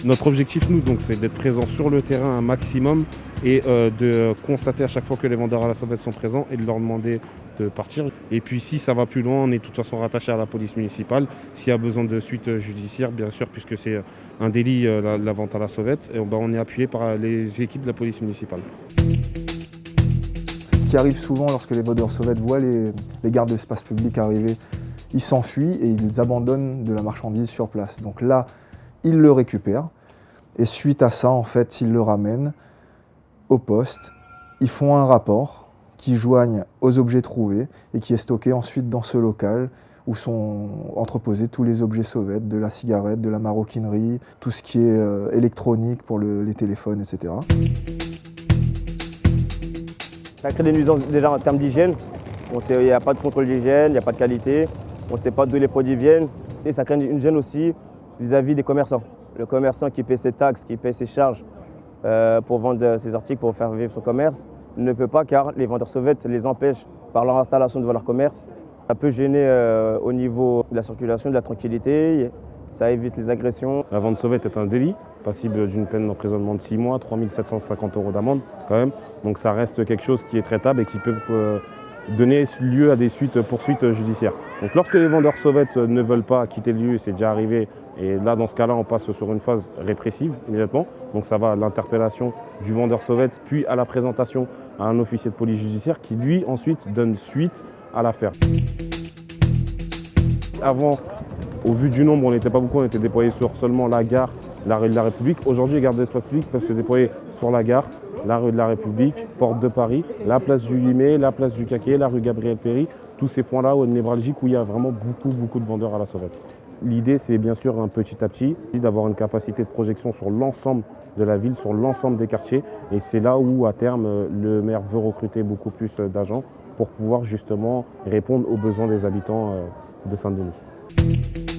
Notre objectif, nous, donc, c'est d'être présent sur le terrain un maximum et de constater à chaque fois que les vendeurs à la sauvette sont présents et de leur demander de partir. Et puis si ça va plus loin, on est de toute façon rattaché à la police municipale. S'il y a besoin de suite judiciaire, bien sûr, puisque c'est un délit, la vente à la sauvette, et on est appuyé par les équipes de la police municipale. Ce qui arrive souvent lorsque les vendeurs sauvettes voient les gardes de l'espace public arriver, ils s'enfuient et ils abandonnent de la marchandise sur place. Donc là, ils le récupèrent et suite à ça, en fait, ils le ramènent au poste. Ils font un rapport qui joignent aux objets trouvés et qui est stocké ensuite dans ce local où sont entreposés tous les objets sauvettes, de la cigarette, de la maroquinerie, tout ce qui est électronique pour les téléphones, etc. Ça crée des nuisances déjà en termes d'hygiène. Il n'y a pas de contrôle d'hygiène, il n'y a pas de qualité, on ne sait pas d'où les produits viennent. Et ça crée une gêne aussi vis-à-vis des commerçants. Le commerçant qui paie ses taxes, qui paie ses charges pour vendre ses articles, pour faire vivre son commerce, ne peut pas car les vendeurs sauvettes les empêchent par leur installation devant leur commerce. Ça peut gêner au niveau de la circulation, de la tranquillité, ça évite les agressions. La vente sauvette est un délit, passible d'une peine d'emprisonnement de 6 mois, 3 750 € d'amende quand même. Donc ça reste quelque chose qui est traitable et qui peut donner lieu à des poursuites judiciaires. Donc lorsque les vendeurs sauvettes ne veulent pas quitter le lieu, c'est déjà arrivé, et là dans ce cas-là on passe sur une phase répressive immédiatement. Donc ça va à l'interpellation du vendeur sauvette, puis à la présentation à un officier de police judiciaire qui lui ensuite donne suite à l'affaire. Avant, au vu du nombre, on n'était pas beaucoup, on était déployés sur seulement la gare, la rue de la République. Aujourd'hui, les gardes de l'espace public peuvent se déployer sur la gare, la rue de la République, Porte de Paris, la place du 8 mai, la place du Caquet, la rue Gabriel-Péri, tous ces points-là névralgiques où il y a vraiment beaucoup de vendeurs à la sauvette. L'idée, c'est bien sûr un petit à petit d'avoir une capacité de projection sur l'ensemble de la ville, sur l'ensemble des quartiers. Et c'est là où, à terme, le maire veut recruter beaucoup plus d'agents pour pouvoir justement répondre aux besoins des habitants de Saint-Denis.